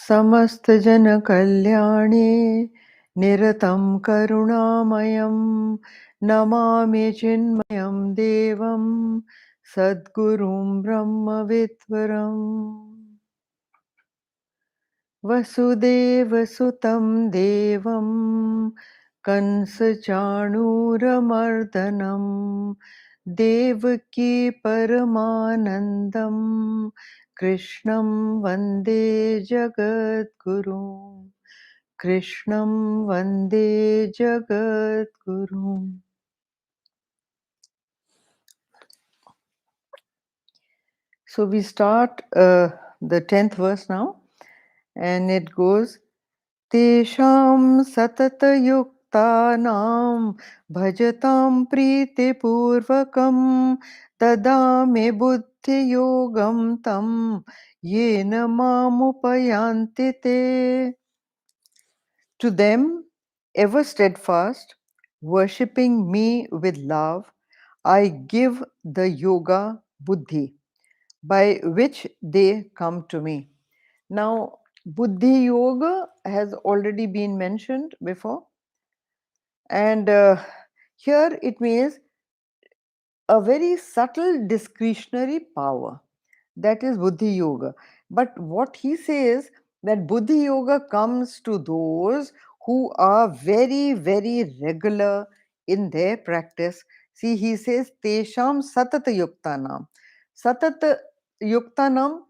समस्तजनकल्याणे निरतं करुणामयं नमामि चिन्मयं देवं सद्गुरुं ब्रह्मविद्वरम् वसुदेवसुतं देवं कंसचाणूरमर्दनं देवकी परमानन्दं कृष्णं वन्दे जगद्गुरुं कृष्णं वन्दे जगद्गुरुम्. So we start the 10th verse now, and it goes, Tesham satatayuktanam bhajatam pritipurvakam tadame buddhi yogam tam yena mamupayanti te. To them, ever steadfast, worshipping me with love, I give the yoga buddhi, by which they come to me. Now, Buddhi Yoga has already been mentioned before, and here it means a very subtle discretionary power. That is Buddhi Yoga. But what he says, that Buddhi Yoga comes to those who are very, very regular in their practice. See, he says, Tesham Satata Yuktanam. Satata Yuktanam,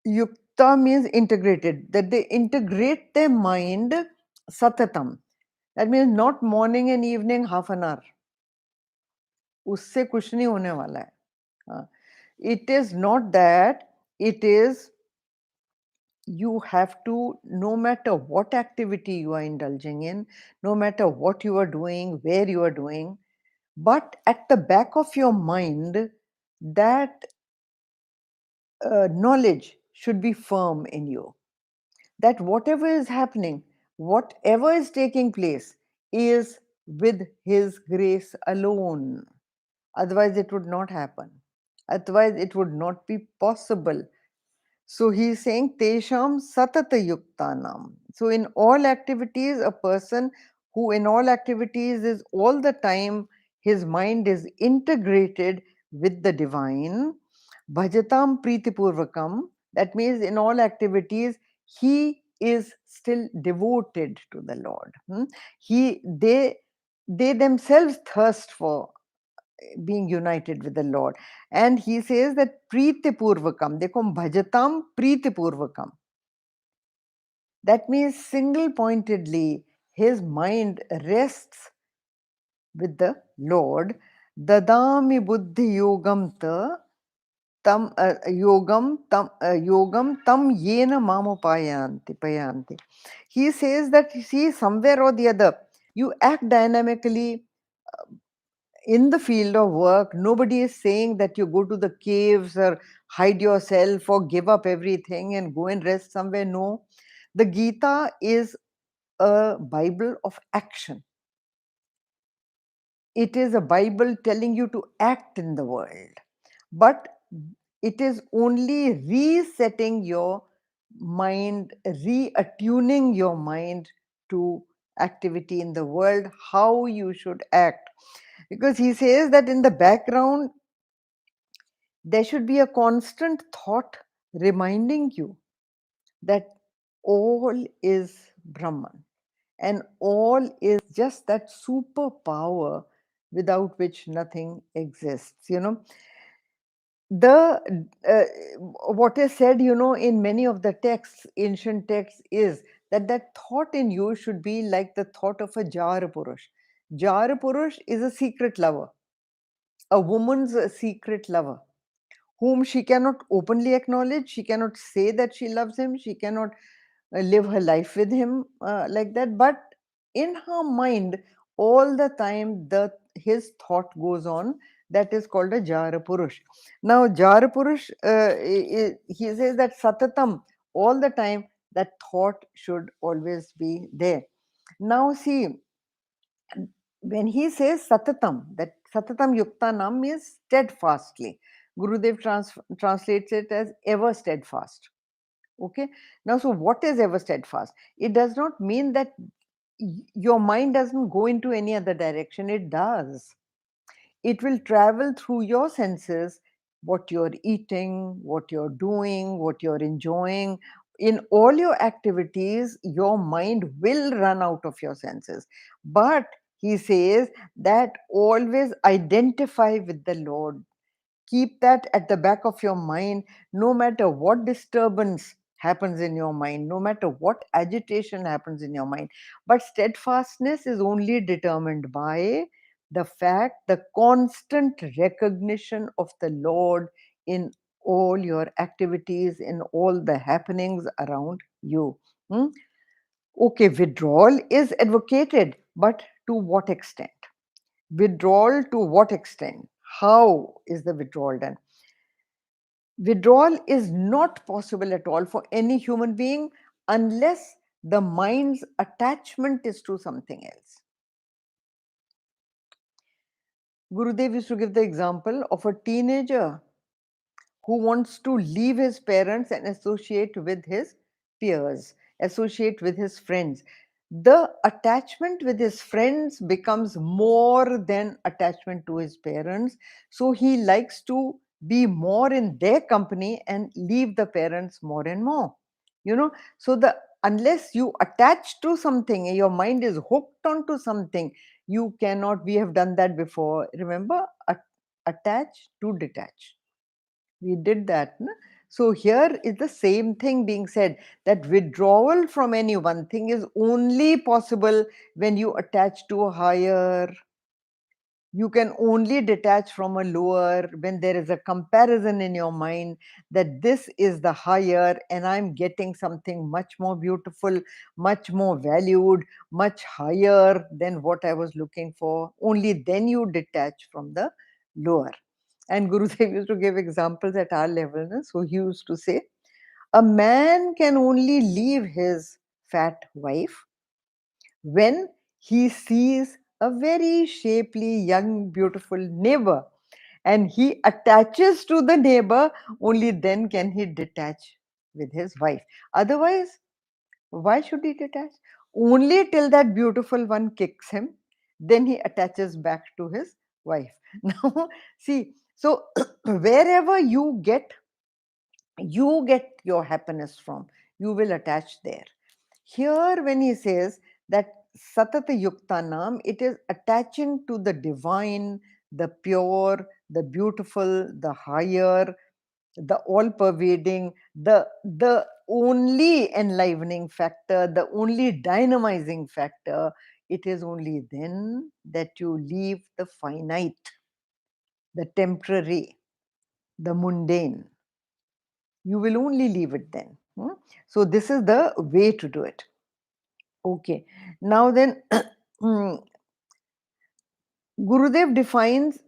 Yukta means integrated, that they integrate their mind satatam. That means not morning and evening half an hour. उससे कुछ नहीं होने वाला है. It is not that, it is you have to, no matter what activity you are indulging in, no matter what you are doing, where you are doing, but at the back of your mind, that knowledge should be firm in you. That whatever is happening, whatever is taking place, is with His grace alone. Otherwise, it would not happen. Otherwise, it would not be possible. So he is saying, Tesham satata yuktanam. So in all activities, a person who in all activities is all the time, his mind is integrated with the divine. Bhajatam pritipurvakam. That means in all activities, he is still devoted to the Lord. They themselves thirst for being united with the Lord. And he says that Priti Purvakam, dekho bhajatam Priti Purvakam. That means single pointedly his mind rests with the Lord. Dadami buddhi yogam ta tam yogam tam yena payanti. He says that, see, somewhere or the other, you act dynamically in the field of work. Nobody is saying that you go to the caves or hide yourself or give up everything and go and rest somewhere. No. The Geeta is a Bible of action. It is a Bible telling you to act in the world. But it is only resetting your mind, reattuning your mind to activity in the world, how you should act. Because he says that in the background, there should be a constant thought reminding you that all is Brahman and all is just that superpower without which nothing exists. The what is said, in many of the texts, ancient texts, is that thought in you should be like the thought of a Jara Purush. Jara Purush is a secret lover, a woman's secret lover, whom she cannot openly acknowledge. She cannot say that she loves him. She cannot live her life with him like that. But in her mind, all the time, his thought goes on. That is called a Jara Purush. Now, Jara Purush, he says that Satatam, all the time, that thought should always be there. Now, see, when he says Satatam, that Satatam Yuktanam means steadfastly. Gurudev translates it as ever steadfast. Okay. Now, so what is ever steadfast? It does not mean that your mind doesn't go into any other direction. It does. It will travel through your senses, what you're eating, what you're doing, what you're enjoying. In all your activities, your mind will run out of your senses. But he says that always identify with the Lord. Keep that at the back of your mind, no matter what disturbance happens in your mind, no matter what agitation happens in your mind. But steadfastness is only determined by the fact, the constant recognition of the Lord in all your activities, in all the happenings around you. Hmm? Okay, withdrawal is advocated, but to what extent? Withdrawal to what extent? How is the withdrawal done? Withdrawal is not possible at all for any human being unless the mind's attachment is to something else. Gurudev used to give the example of a teenager who wants to leave his parents and associate with his peers, associate with his friends. The attachment with his friends becomes more than attachment to his parents. So he likes to be more in their company and leave the parents more and more. You know, so the unless you attach to something, your mind is hooked onto something, you cannot. We have done that before. Remember, attach to detach, we did that. No? So here is the same thing being said, that withdrawal from any one thing is only possible when you attach to a higher. You can only detach from a lower when there is a comparison in your mind that this is the higher and I'm getting something much more beautiful, much more valued, much higher than what I was looking for. Only then you detach from the lower. And Gurudev used to give examples at our level. No? So he used to say, a man can only leave his fat wife when he sees a very shapely, young, beautiful neighbor and he attaches to the neighbor, only then can he detach with his wife. Otherwise, why should he detach? Only till that beautiful one kicks him, then he attaches back to his wife. Now, see, so wherever you get your happiness from, you will attach there. Here, when he says that Satata Yuktanam, it is attaching to the divine, the pure, the beautiful, the higher, the all pervading, the only enlivening factor, the only dynamizing factor. It is only then that you leave the finite, the temporary, the mundane. You will only leave it then. So this is the way to do it. Okay. Now then, Gurudev defines,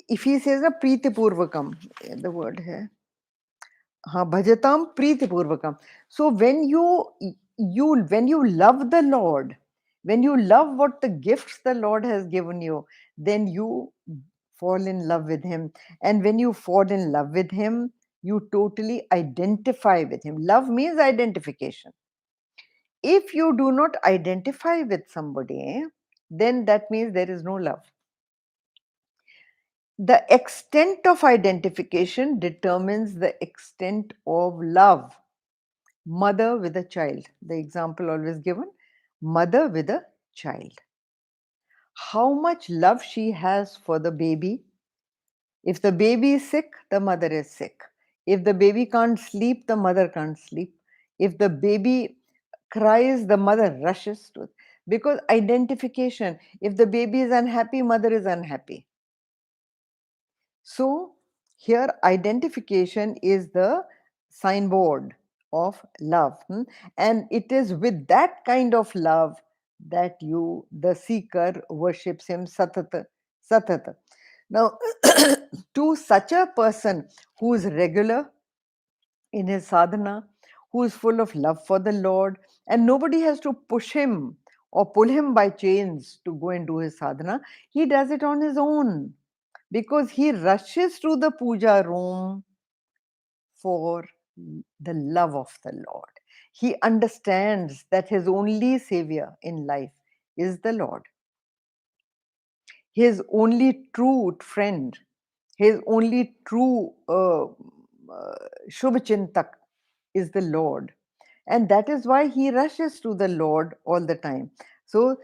if he says a Priti Purvakam, the word here, Bhajatam Priti Purvakam. So when you love the Lord, when you love what the gifts the Lord has given you, then you fall in love with Him. And when you fall in love with Him, you totally identify with Him. Love means identification. If you do not identify with somebody, then that means there is no love. The extent of identification determines the extent of love. Mother with a child, the example always given, mother with a child. How much love she has for the baby. If the baby is sick, the mother is sick. If the baby can't sleep, the mother can't sleep. If the baby cries, the mother rushes to it. Because identification, if the baby is unhappy, mother is unhappy. So here identification is the signboard of love. And it is with that kind of love that the seeker, worships him satata. Satata. Now, to such a person who is regular in his sadhana, who is full of love for the Lord, and nobody has to push him or pull him by chains to go and do his sadhana, he does it on his own because he rushes to the puja room for the love of the Lord. He understands that his only savior in life is the Lord. His only true friend, his only true Shubh is the Lord. And that is why he rushes to the Lord all the time. So,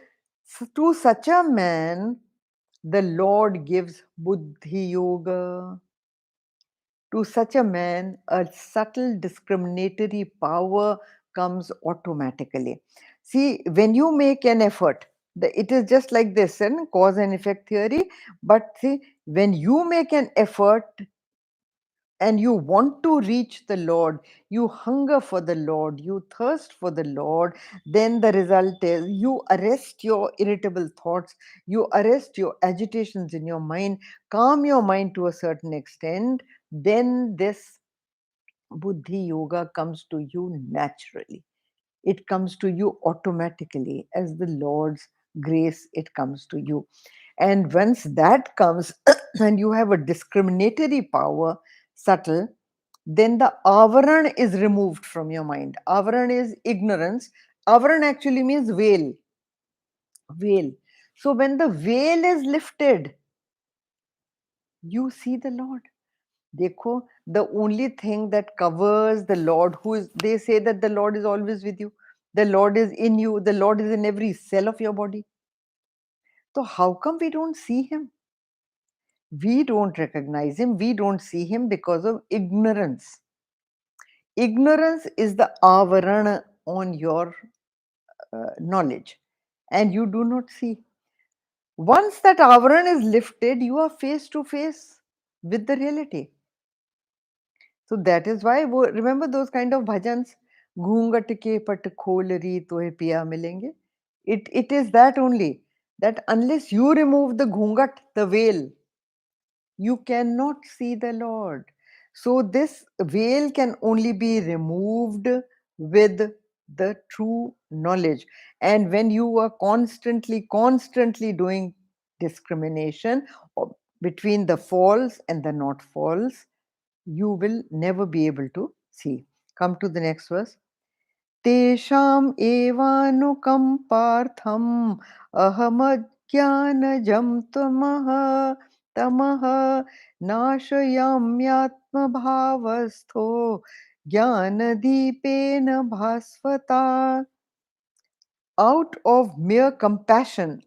to such a man, the Lord gives Buddhi Yoga. To such a man, a subtle discriminatory power comes automatically. See, when you make an effort, it is just like this, and cause and effect theory. But see, when you make an effort and you want to reach the Lord, you hunger for the Lord, you thirst for the Lord, then the result is you arrest your irritable thoughts, you arrest your agitations in your mind, calm your mind to a certain extent, then this Buddhi Yoga comes to you naturally. It comes to you automatically as the Lord's grace, it comes to you. And once that comes, and you have a discriminatory power, subtle, then the avaran is removed from your mind. Avaran is ignorance. Avaran actually means veil. Veil. So when the veil is lifted, you see the Lord. Dekho, the only thing that covers the Lord, who is, they say that the Lord is always with you. The Lord is in you. The Lord is in every cell of your body. So how come we don't see him? We don't recognize him. We don't see him because of ignorance. Ignorance is the avarana on your knowledge, and you do not see. Once that avaran is lifted, you are face to face with the reality. So that is why, remember those kind of bhajans, घूंघट के पट खोल री तोहे पिया मिलेंगे. It is that only, that unless you remove the घूंघट, the veil, you cannot see the Lord. So this veil can only be removed with the true knowledge. And when you are constantly doing discrimination between the false and the not false, you will never be able to see. Come to the next verse. Tesham evanukampartham ahamajnanajam tamaha nashayamyatma bhavastho jnanadipena bhasvata. Out of mere compassion,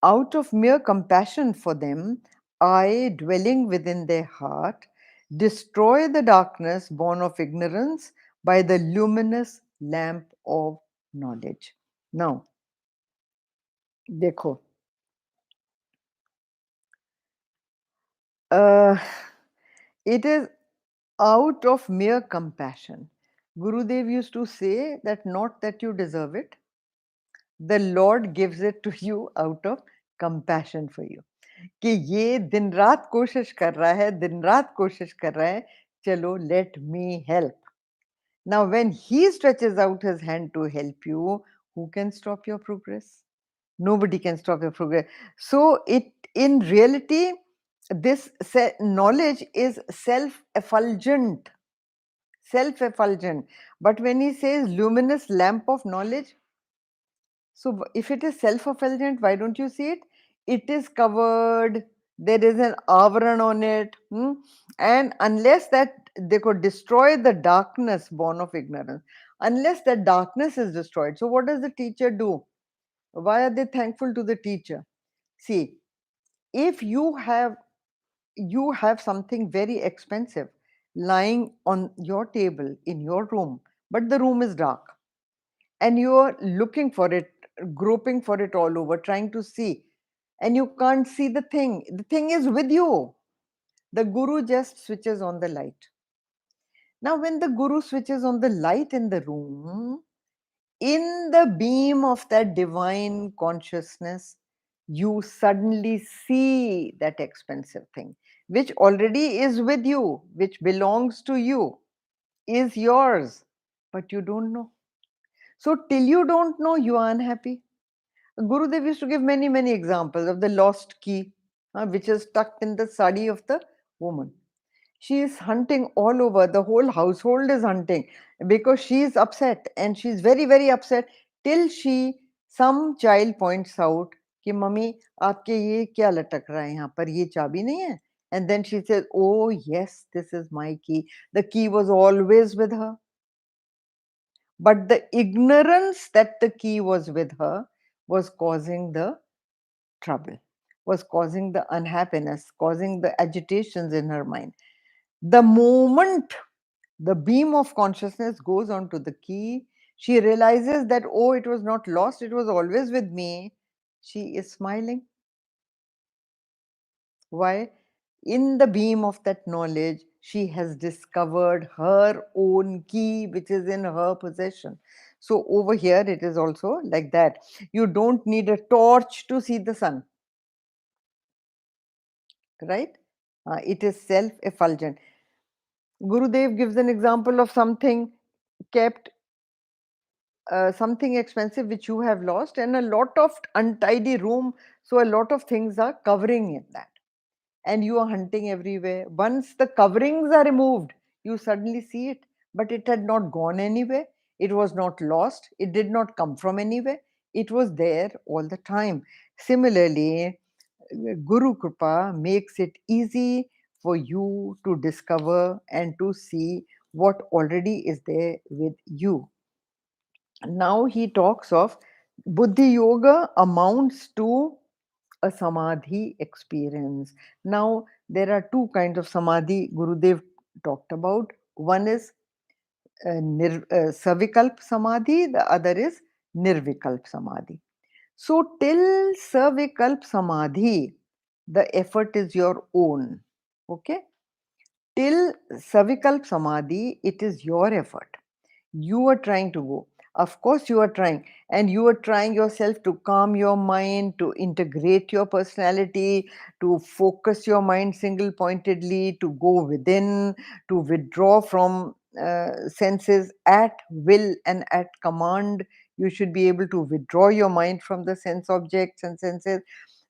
out of mere compassion for them, I, dwelling within their heart, destroy the darkness born of ignorance by the luminous lamp of knowledge. Now, देखो, uh, it is out of mere compassion. Gurudev used to say that not that you deserve it, the Lord gives it to you out of compassion for you. कि ये दिन रात कोशिश कर रहा है, दिन रात कोशिश कर रहा है, चलो let me help. Now when he stretches out his hand to help you, who can stop your progress? Nobody can stop your progress. So it, in reality, this knowledge is self-effulgent. Self-effulgent. But when he says luminous lamp of knowledge, so if it is self-effulgent, why don't you see it? It is covered, there is an avaran on it, and unless that they could destroy the darkness born of ignorance, unless the darkness is destroyed. So what does the teacher do? Why are they thankful to the teacher? See, if you have something very expensive lying on your table in your room, but the room is dark, and you are looking for it, groping for it all over, trying to see, and you can't see the thing. The thing is with you. The Guru just switches on the light. Now, when the Guru switches on the light in the room, in the beam of that divine consciousness, you suddenly see that expensive thing, which already is with you, which belongs to you, is yours, but you don't know. So, till you don't know, you are unhappy. Gurudev used to give many examples of the lost key, which is tucked in the sari of the woman. She is hunting all over. The whole household is hunting because she is upset, and she is very, very upset, till some child points out कि mummy आपके ये क्या लटक रहा है यहाँ पर, ये चाबी नहीं है? And then she says, oh yes, this is my key. The key was always with her. But the ignorance that the key was with her was causing the trouble, was causing the unhappiness, causing the agitations in her mind. The moment the beam of consciousness goes onto the key, she realizes that, oh, it was not lost, it was always with me. She is smiling. Why? In the beam of that knowledge, she has discovered her own key, which is in her possession. So over here, it is also like that. You don't need a torch to see the sun, right? It is self-effulgent. Gurudev gives an example of something kept, something expensive which you have lost, and a lot of untidy room. So a lot of things are covering in that, and you are hunting everywhere. Once the coverings are removed, you suddenly see it, but it had not gone anywhere. It was not lost. It did not come from anywhere. It was there all the time. Similarly, Guru Kripa makes it easy for you to discover and to see what already is there with you. Now he talks of Buddhi Yoga amounts to a samadhi experience. Now, there are two kinds of samadhi Gurudev talked about. One is Savikalp Samadhi, the other is Nirvikalp Samadhi. So, till Savikalp Samadhi, the effort is your own. Okay? Till Savikalp Samadhi, it is your effort. You are trying to go. Of course, you are trying, and you are trying yourself to calm your mind, to integrate your personality, to focus your mind single pointedly, to go within, to withdraw from senses at will and at command. You should be able to withdraw your mind from the sense objects and senses.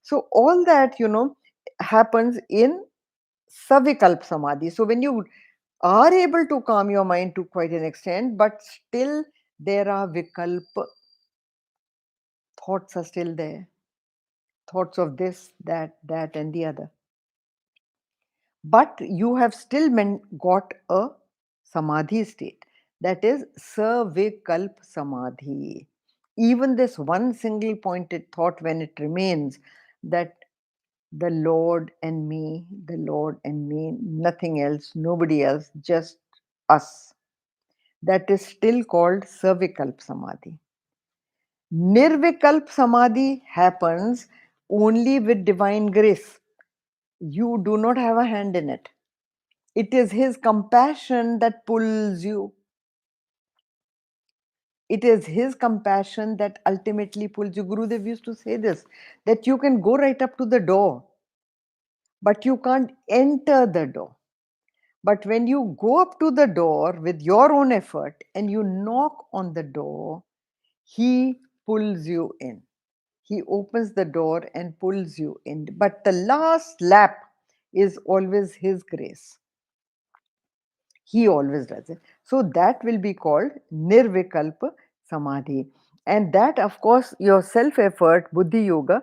So, all that, happens in Savikalp Samadhi. So, when you are able to calm your mind to quite an extent, but still there are vikalpa. Thoughts are still there. Thoughts of this, that, and the other. But you have still got a samadhi state. That is savikalp samadhi. Even this one single pointed thought, when it remains, that the Lord and me, the Lord and me, nothing else, nobody else, just us. That is still called Savikalp Samadhi. Nirvikalp Samadhi happens only with divine grace. You do not have a hand in it. It is His compassion that pulls you. It is His compassion that ultimately pulls you. Gurudev used to say this, that you can go right up to the door, but you can't enter the door. But when you go up to the door with your own effort and you knock on the door, He pulls you in. He opens the door and pulls you in. But the last lap is always His grace. He always does it. So that will be called Nirvikalpa Samadhi. And that, of course, your self effort, Buddhi Yoga,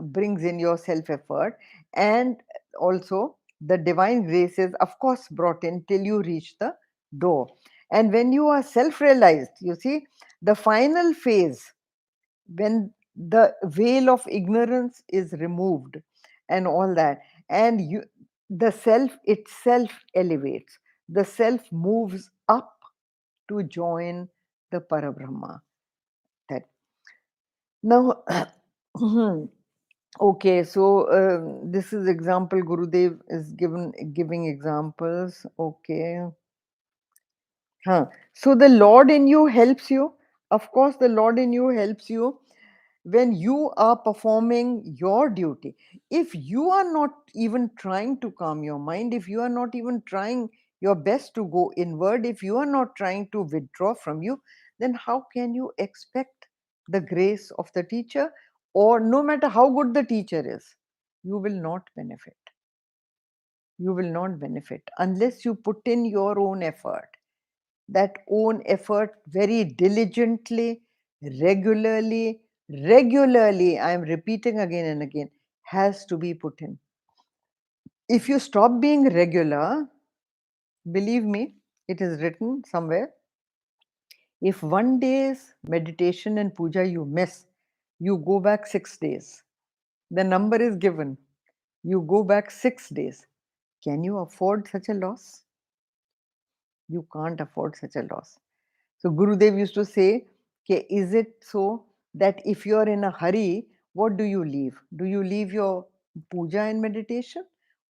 brings in your self effort. And also, the divine grace is, of course, brought in till you reach the door. And when you are self realized, you see, the final phase, when the veil of ignorance is removed and all that, and the self itself elevates, the self moves up to join the Parabrahma. That now okay, so this is example. Gurudev is giving examples. Okay. So the Lord in you helps you. Of course, the Lord in you helps you when you are performing your duty. If you are not even trying to calm your mind, if you are not even trying your best to go inward, if you are not trying to withdraw from you, then how can you expect the grace of the teacher? Or no matter how good the teacher is, you will not benefit. you will not benefit unless you put in your own effort. That own effort very diligently, regularly, I am repeating again and again, has to be put in. If you stop being regular, believe me, it is written somewhere, if one day's meditation and puja you miss, you go back 6 days. The number is given. You go back 6 days. Can you afford such a loss? You can't afford such a loss. So Gurudev used to say, okay, is it so that if you are in a hurry, what do you leave? Do you leave your puja and meditation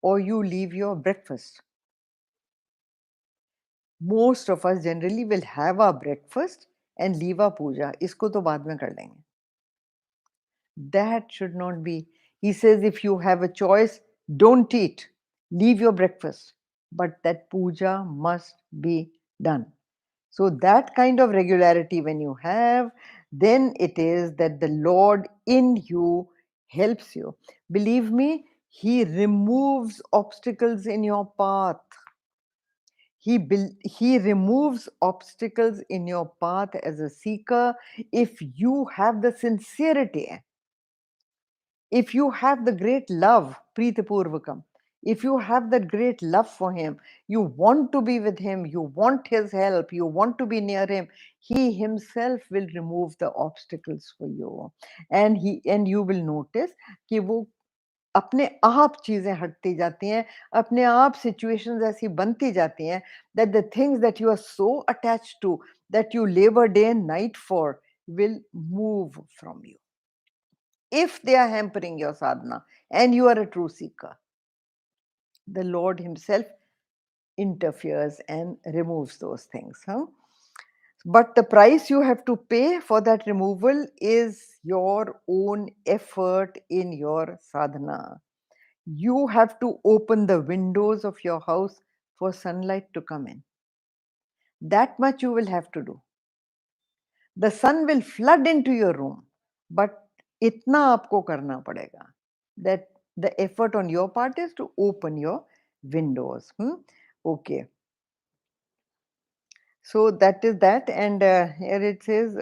or you leave your breakfast? Most of us generally will have our breakfast and leave our puja. Isko to baad mein kar lenge. That should not be. He says if you have a choice, don't eat. Leave your breakfast. But that puja must be done. So that kind of regularity when you have, then it is that the Lord in you helps you. Believe me, He removes obstacles in your path. He removes obstacles in your path as a seeker if you have the sincerity, if you have the great love, Pritapurvakam, if you have that great love for him, you want to be with him, you want his help, you want to be near him, he himself will remove the obstacles for you. And you will notice कि वो अपने आप चीजें हटती जाती हैं, अपने आप situations ऐसी बनती जाती हैं that the things that you are so attached to, that you labor day and night for, will move from you. If they are hampering your sadhana and you are a true seeker, the Lord himself interferes and removes those things. But the price you have to pay for that removal is your own effort in your sadhana. You have to open the windows of your house for sunlight to come in. That much you will have to do. The sun will flood into your room, but itna aapko karna padega. That the effort on your part is to open your windows. Okay. So that is that. And here it says,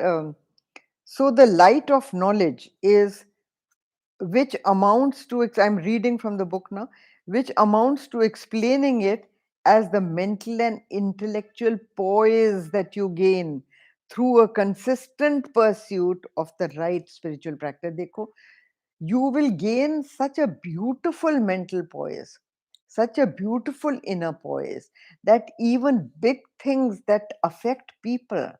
so the light of knowledge is, which amounts to, I'm reading from the book now, which amounts to explaining it as the mental and intellectual poise that you gain through a consistent pursuit of the right spiritual practice. Dekho, you will gain such a beautiful mental poise, such a beautiful inner poise, that even big things that affect people,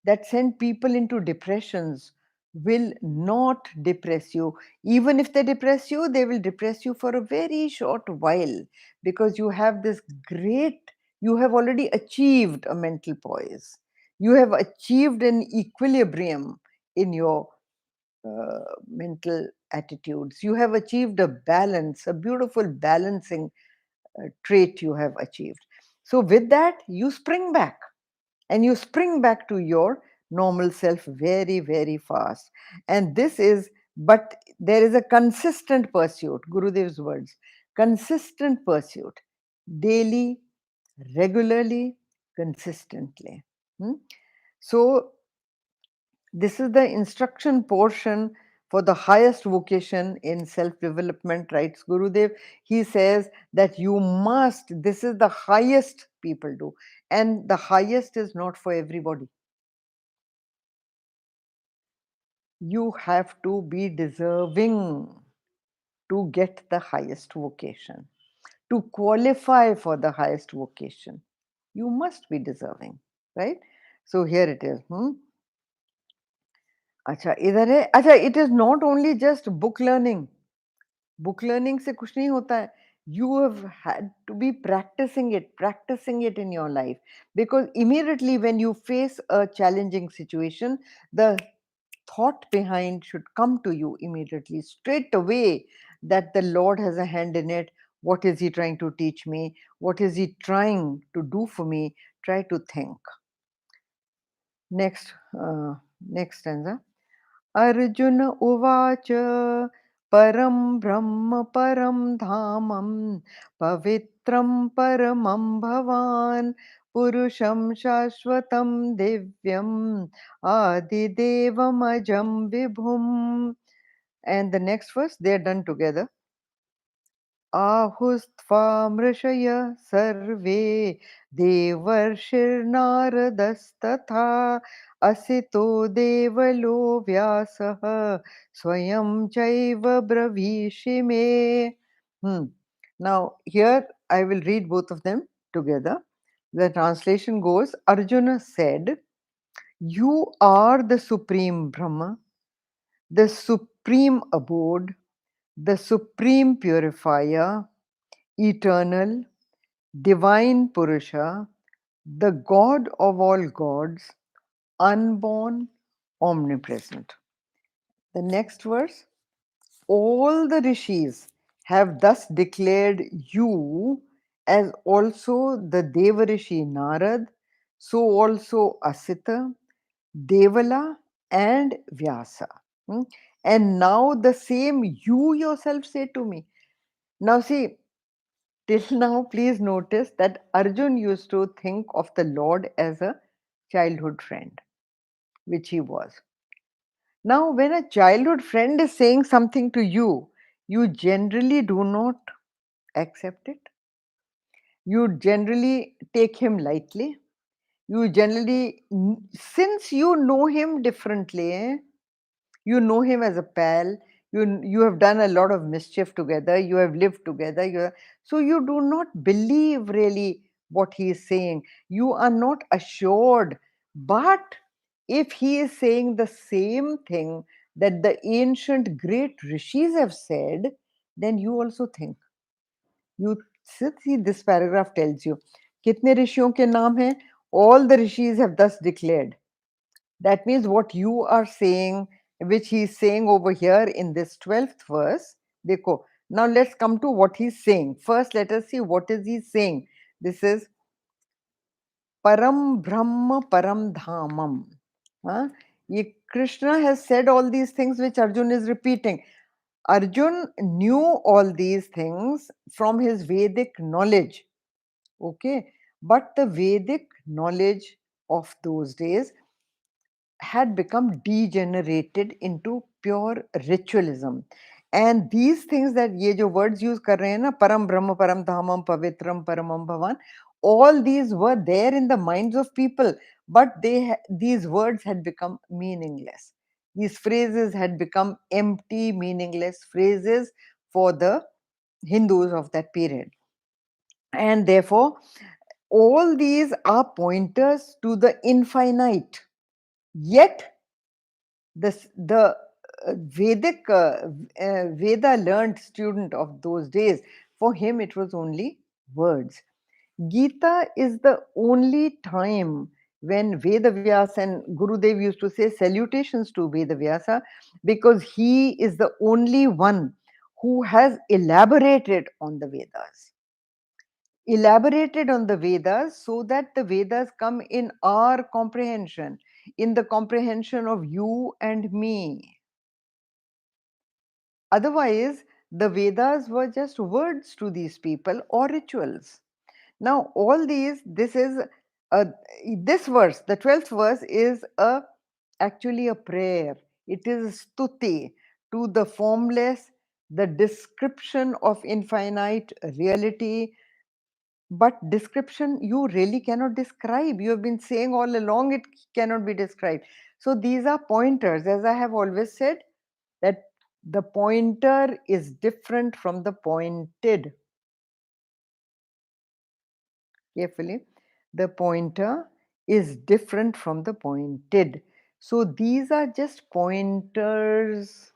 that send people into depressions, will not depress you. Even if they depress you, they will depress you for a very short while, because you have this great, you have already achieved a mental poise. You have achieved an equilibrium in your mental attitudes. You have achieved a balance, a beautiful balancing trait you have achieved. So, with that, you spring back, and you spring back to your normal self very, very fast. And this is, but there is a consistent pursuit, Gurudev's words, consistent pursuit, daily, regularly, consistently. So, this is the instruction portion for the highest vocation in self-development, writes Gurudev. He says that you must, this is the highest people do, and the highest is not for everybody. You have to be deserving to get the highest vocation, to qualify for the highest vocation. You must be deserving, right? So here it is. अच्छा इधर है, अच्छा, it is not only just book learning. Book learning से कुछ नहीं होता है. You have had to be practicing it in your life, because immediately when you face a challenging situation, the thought behind should come to you immediately, straight away, that the Lord has a hand in it. What is he trying to teach me? What is he trying to do for me? Try to think. Next stanza. Arjuna uvacha Param Brahma Param Dhamam Pavitram Paramam Bhavan Purusham Shashwatam Divyam Adidevam Ajam Vibhum. And the next verse, they are done together. Ahustva mrishaya sarve devarshirnaradastatha asito devalo vyasah swayam chaiva bravishime. Now here I will read both of them together. The translation goes, Arjuna said, "You are the supreme Brahma, the supreme abode, the supreme purifier, eternal, divine Purusha, the God of all gods, unborn, omnipresent." The next verse, all the rishis have thus declared you as also the Devarishi Narad, so also Asita, Devala and Vyasa. And now the same you yourself say to me. Now see, till now, please notice that Arjun used to think of the Lord as a childhood friend, which he was. Now, when a childhood friend is saying something to you, you generally do not accept it. You generally take him lightly. You generally, since you know him differently, you know him as a pal, you have done a lot of mischief together, you have lived together, so you do not believe really what he is saying, you are not assured. But if he is saying the same thing that the ancient great rishis have said, then you also think. You see, this paragraph tells you कितने ऋषियों के नाम हैं. All the rishis have thus declared. That means what you are saying, which he is saying over here in this 12th verse. Dekho. Now let's come to what he's saying. First, let us see what is he saying. This is Param Brahma Param Dhamam. Huh? Krishna has said all these things which Arjun is repeating. Arjun knew all these things from his Vedic knowledge. Okay. But the Vedic knowledge of those days had become degenerated into pure ritualism. And these things that ye jo words use kar rahe hain na, param brahma param dhamam pavitram paramam bhavan, all these were there in the minds of people, but these words had become meaningless. These phrases had become empty, meaningless phrases for the Hindus of that period. And therefore, all these are pointers to the infinite. Yet the Vedic Veda learned student of those days, for him it was only words. Geeta is the only time when Veda Vyasa and Gurudev used to say salutations to Veda Vyasa, because he is the only one who has elaborated on the Vedas. Elaborated on the Vedas so that the Vedas come in our comprehension, in the comprehension of you and me. Otherwise, the Vedas were just words to these people or rituals. Now, all these, this verse, the 12th verse, is actually a prayer. It is stuti to the formless, the description of infinite reality. But description, you really cannot describe. You have been saying all along it cannot be described. So these are pointers. As I have always said, that the pointer is different from the pointed. Carefully, the pointer is different from the pointed. So these are just pointers.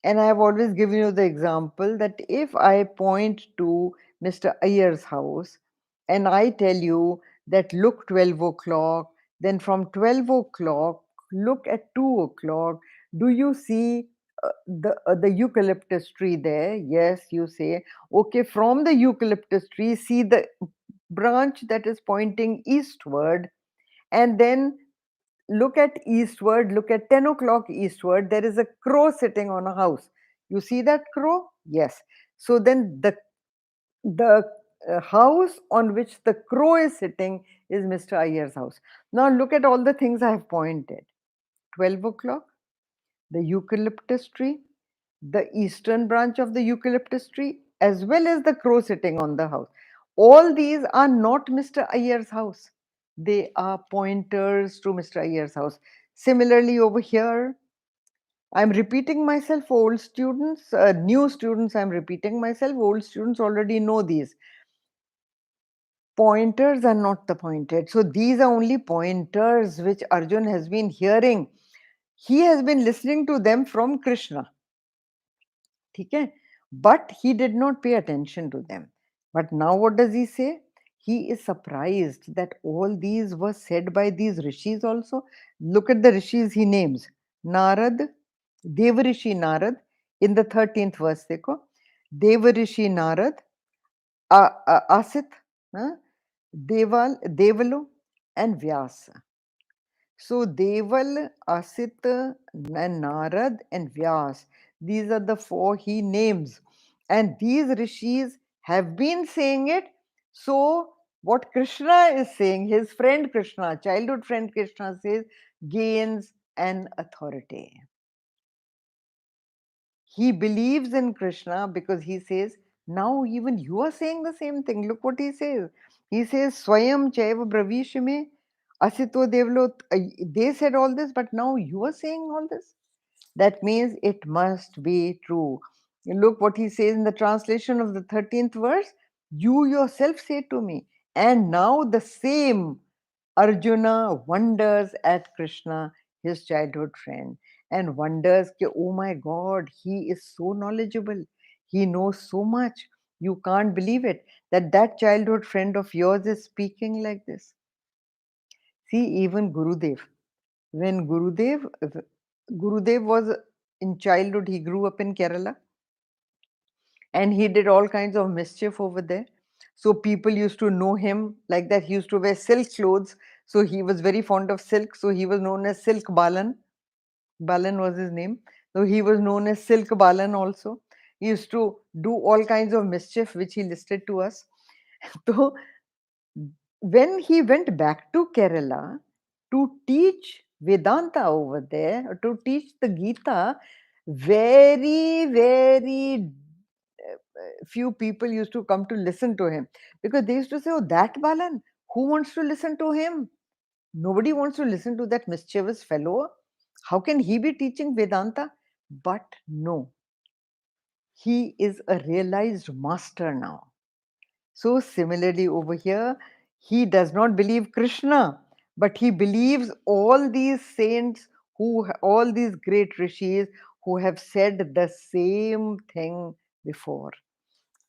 And I have always given you the example that if I point to Mr. Ayer's house and I tell you that look 12 o'clock, then from 12 o'clock, look at 2 o'clock, do you see the eucalyptus tree there? Yes, you say. Okay, from the eucalyptus tree, see the branch that is pointing eastward, and then look at eastward, look at 10 o'clock eastward, there is a crow sitting on a house. You see that crow? Yes. So then the house on which the crow is sitting is Mr. Iyer's house. Now look at all the things I have pointed. 12 o'clock, the eucalyptus tree, the eastern branch of the eucalyptus tree, as well as the crow sitting on the house. All these are not Mr. Iyer's house. They are pointers to Mr. Iyer's house. Similarly, over here, I'm repeating myself, old students, new students, I'm repeating myself, old students already know these. Pointers are not the pointed. So these are only pointers which Arjun has been hearing. He has been listening to them from Krishna. Okay? But he did not pay attention to them. But now what does he say? He is surprised that all these were said by these rishis also. Look at the rishis he names. Narad, Devarishi Narad, in the 13th verse, dekho. Devarishi Narad, Asit, Devalu, and Vyasa. So Deval, Asit, and Narad, and Vyas. These are the four he names. And these rishis have been saying it. So what Krishna is saying, his friend Krishna, childhood friend Krishna says, gains an authority. He believes in Krishna because he says, now even you are saying the same thing. Look what he says. He says, Swayam Chaiva Bravishime Asito Devlo. They said all this, but now you are saying all this. That means it must be true. Look what he says in the translation of the 13th verse. You yourself say to me, and now the same Arjuna wonders at Krishna, his childhood friend, and wonders, oh my God, he is so knowledgeable. He knows so much. You can't believe it that that childhood friend of yours is speaking like this. See, even Gurudev, when Gurudev was in childhood, he grew up in Kerala and he did all kinds of mischief over there. So people used to know him like that. He used to wear silk clothes. So he was very fond of silk. So he was known as Silk Balan. Balan was his name. So he was known as Silk Balan also. He used to do all kinds of mischief, which he listed to us. So when he went back to Kerala to teach Vedanta over there, or to teach the Geeta, very few people used to come to listen to him because they used to say, oh, that Balan, who wants to listen to him? Nobody wants to listen to that mischievous fellow. How can he be teaching Vedanta? But no, he is a realized master now. So similarly over here, he does not believe Krishna, but he believes all these saints all these great rishis who have said the same thing before.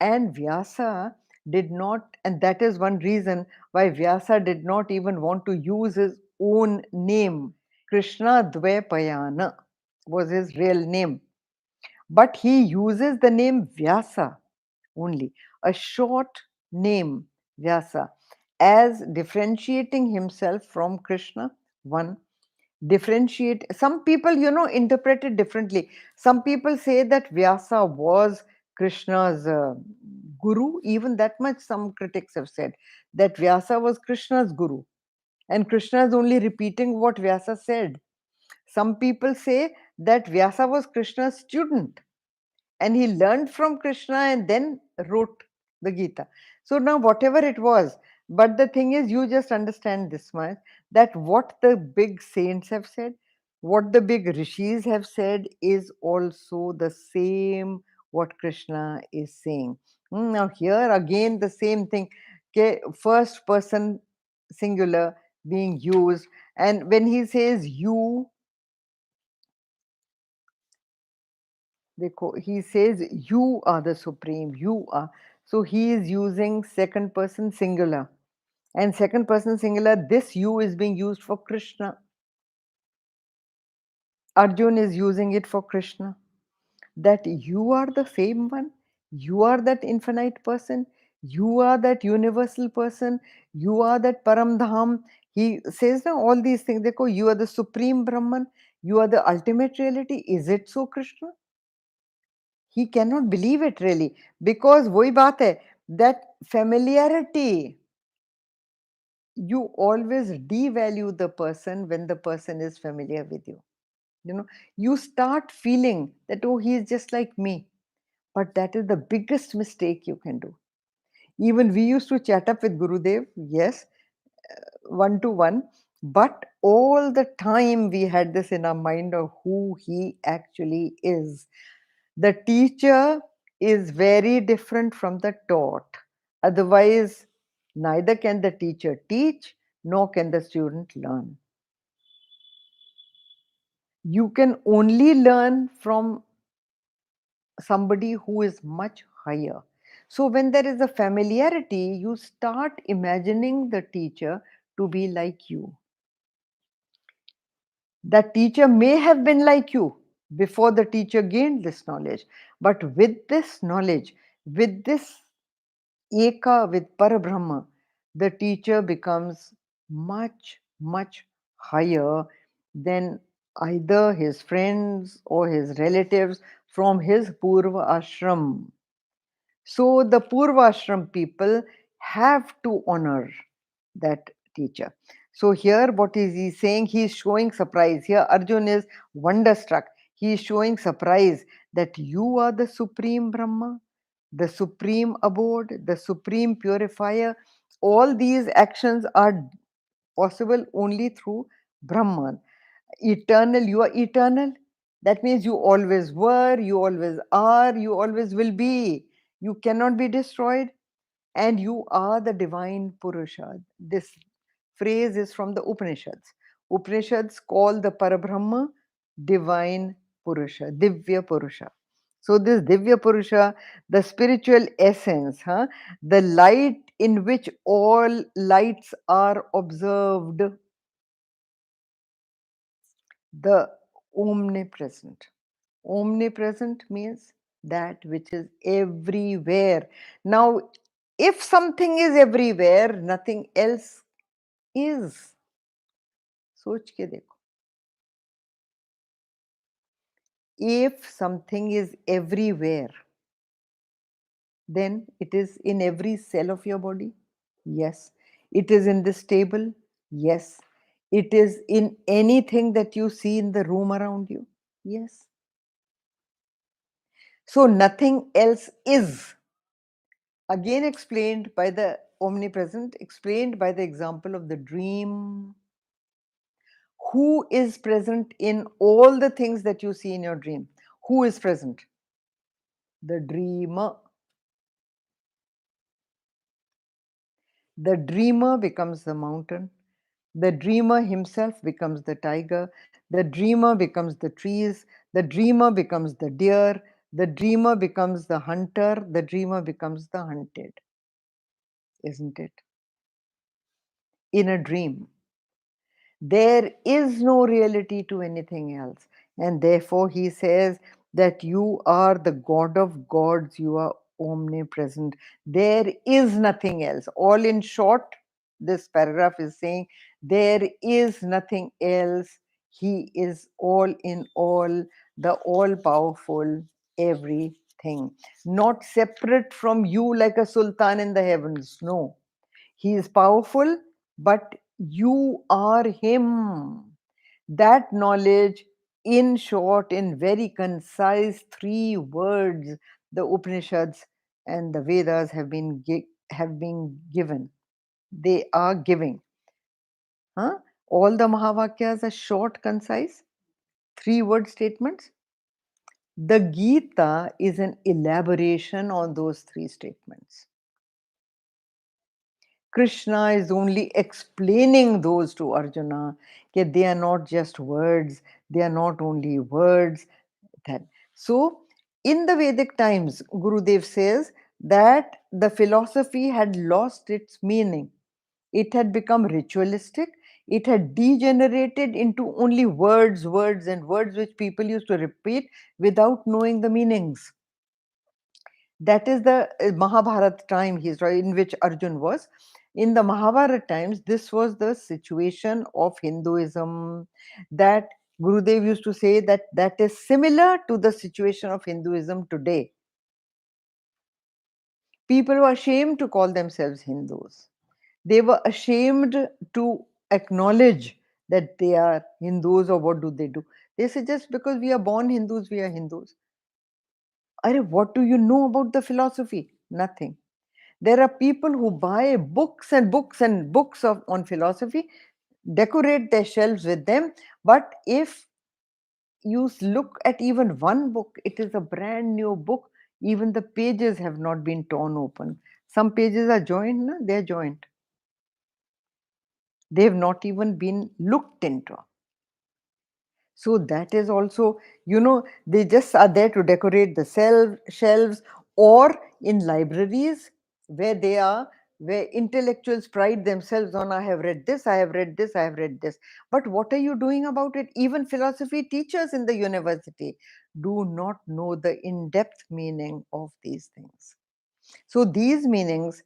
And Vyasa did not, and that is one reason why Vyasa did not even want to use his own name. Krishna Dvaipayana was his real name. But he uses the name Vyasa only, a short name, Vyasa, as differentiating himself from Krishna. One, differentiate. Some people, interpret it differently. Some people say that Vyasa was Krishna's guru. Even that much, some critics have said that Vyasa was Krishna's guru, and Krishna is only repeating what Vyasa said. Some people say that Vyasa was Krishna's student and he learned from Krishna and then wrote the Gita. So now, whatever it was, but the thing is, you just understand this much, that what the big saints have said, what the big rishis have said, is also the same what Krishna is saying. Now, here again, the same thing, okay, first person singular being used, and when he says you, he says you are the supreme, you are. So he is using second person singular, and second person singular, this you is being used for Krishna. Arjun is using it for Krishna, that you are the same one, you are that infinite person, you are that universal person, you are that Param Dham. He says now all these things, you are the supreme Brahman, you are the ultimate reality. Is it so, Krishna? He cannot believe it really, because वही बात है, that familiarity, you always devalue the person when the person is familiar with you. You know, you start feeling that, oh, he is just like me. But that is the biggest mistake you can do. Even we used to chat up with Gurudev, yes, one to one, but all the time we had this in our mind of who he actually is. The teacher is very different from the taught. Otherwise, neither can the teacher teach, nor can the student learn. You can only learn from somebody who is much higher. So, when there is a familiarity, you start imagining the teacher to be like you. That teacher may have been like you before the teacher gained this knowledge, but with this knowledge, with this Eka, with Parabrahma, the teacher becomes much, much higher than either his friends or his relatives from his Purva Ashram. So the Purva Ashram people have to honor that teacher. So here what is he saying? He is showing surprise. Here Arjun is wonderstruck. He is showing surprise that you are the supreme Brahma, the supreme abode, the supreme purifier. All these actions are possible only through Brahman. Eternal, you are eternal. That means you always were, you always are, you always will be. You cannot be destroyed, and you are the divine Purusha. This phrase is from the Upanishads. Upanishads call the Parabrahma divine Purusha, Divya Purusha. So, this Divya Purusha, the spiritual essence, the light in which all lights are observed, the omnipresent. Omnipresent means that which is everywhere. Now, if something is everywhere, nothing else is. सोच के देखो. If something is everywhere, then it is in every cell of your body. Yes. It is in this table. Yes. It is in anything that you see in the room around you. Yes. So nothing else is. Again explained by the omnipresent, explained by the example of the dream. Who is present in all the things that you see in your dream? Who is present? The dreamer. The dreamer becomes the mountain. The dreamer himself becomes the tiger. The dreamer becomes the trees. The dreamer becomes the deer. The dreamer becomes the hunter. The dreamer becomes the hunted. Isn't it? In a dream, there is no reality to anything else. And therefore, he says that you are the God of gods, you are omnipresent. There is nothing else. All in short, this paragraph is saying there is nothing else. He is all in all, the all powerful, everything. Not separate from you like a sultan in the heavens. No. He is powerful, but you are him. That knowledge, in short, in very concise 3 words, the Upanishads and the Vedas have been given. They are giving. Huh? All the Mahavakyas are short, concise, 3-word statements. The Geeta is an elaboration on those 3 statements. Krishna is only explaining those to Arjuna, that they are not just words, they are not only words. So, in the Vedic times, Gurudev says that the philosophy had lost its meaning. It had become ritualistic. It had degenerated into only words, words, and words which people used to repeat without knowing the meanings. That is the Mahabharata time in which Arjun was. In the Mahabharata times, this was the situation of Hinduism, that Gurudev used to say that that is similar to the situation of Hinduism today. People were ashamed to call themselves Hindus. They were ashamed to acknowledge that they are Hindus, or what do they do? They say just because we are born Hindus, we are Hindus. Arre, what do you know about the philosophy? Nothing. There are people who buy books and books and books on philosophy, decorate their shelves with them, but if you look at even one book, it is a brand new book. Even the pages have not been torn open. Some pages are joined, no? They're joined. They have not even been looked into. So that is also, they just are there to decorate the shelves, or in libraries where they are, where intellectuals pride themselves on, I have read this, I have read this, I have read this. But what are you doing about it? Even philosophy teachers in the university do not know the in-depth meaning of these things. So these meanings,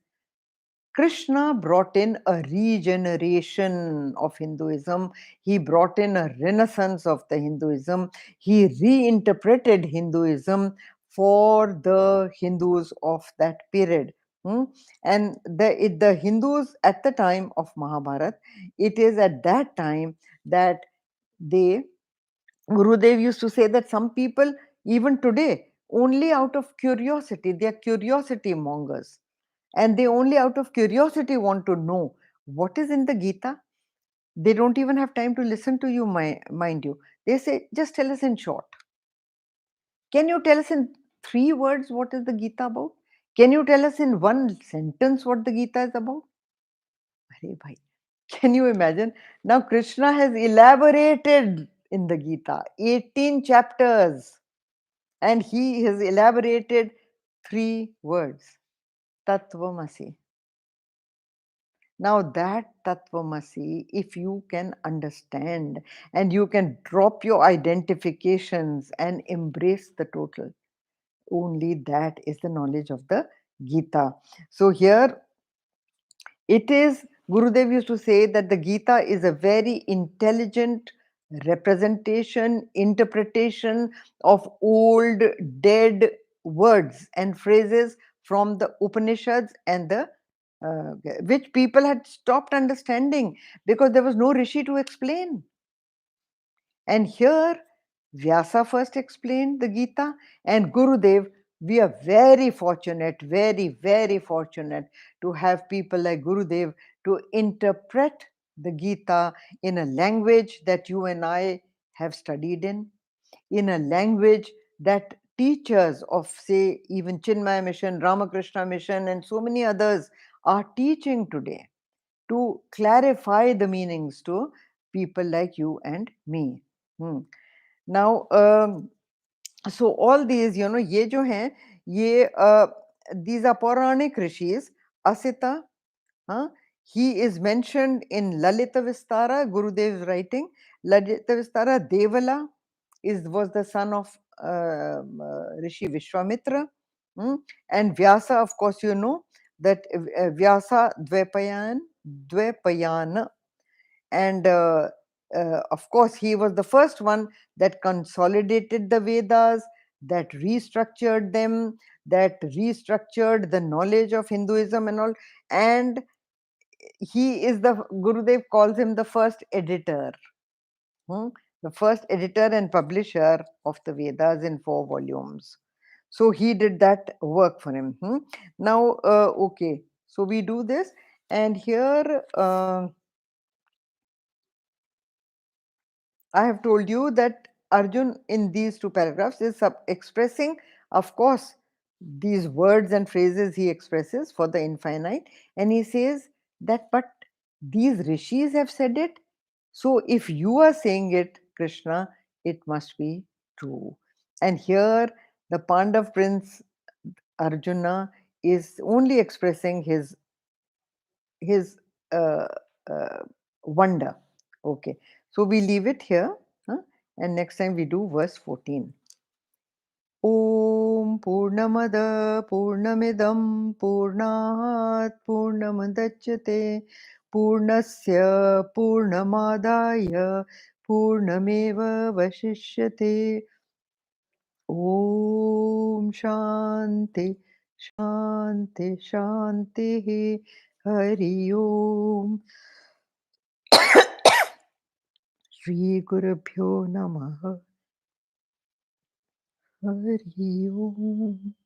Krishna brought in a regeneration of Hinduism. He brought in a renaissance of the Hinduism. He reinterpreted Hinduism for the Hindus of that period. And the Hindus at the time of Mahabharata, it is at that time that they, Gurudev used to say that some people, even today, only out of curiosity, they are curiosity mongers, and they only out of curiosity want to know what is in the Gita. They don't even have time to listen to you, mind you. They say, just tell us in short. Can you tell us in 3 words what is the Gita about? Can you tell us in one sentence what the Gita is about? Arey bhai, can you imagine? Now Krishna has elaborated in the Gita 18 chapters, and he has elaborated 3 words: Tattvamasi. Now that Tattvamasi, if you can understand and you can drop your identifications and embrace the total, only that is the knowledge of the Gita. So here it is, Gurudev used to say that the Gita is a very intelligent representation, interpretation of old, dead words and phrases from the Upanishads and the which people had stopped understanding because there was no rishi to explain. And here, Vyasa first explained the Gita, and Gurudev. We are very fortunate, very, very fortunate to have people like Gurudev to interpret the Gita in a language that you and I have studied in a language that teachers of, say, even Chinmaya Mission, Ramakrishna Mission, and so many others are teaching today to clarify the meanings to people like you and me. Now, so all these, ye jo hain, these are Puranic rishis. Asita, he is mentioned in Lalita Vistara, Gurudev's writing. Lalita Vistara, Devala was the son of Rishi Vishwamitra. And Vyasa, of course, you know that Vyasa Dvepayana, and of course he was the first one that consolidated the Vedas, that restructured them, that restructured the knowledge of Hinduism and all. And he is the, Gurudev calls him the first editor, the first editor and publisher of the Vedas in 4 volumes. So he did that work for him. Now, okay, so we do this, and here I have told you that Arjun in these 2 paragraphs is expressing, of course, these words and phrases he expresses for the infinite, and he says that, but these rishis have said it, so if you are saying it, Krishna, it must be true. And here the Pandav prince Arjuna is only expressing his uh, uh, wonder. Okay, so we leave it here, and next time we do verse 14. Om Purnamada Purnamidam Purnat Purnamadachyate Purnasya Purnamadaya पूर्णमेव वशिष्यते। ॐ शान्ति शान्ति शान्तिः। हरि ओम्। श्रीगुरुभ्यो नमः। हरि ओम्।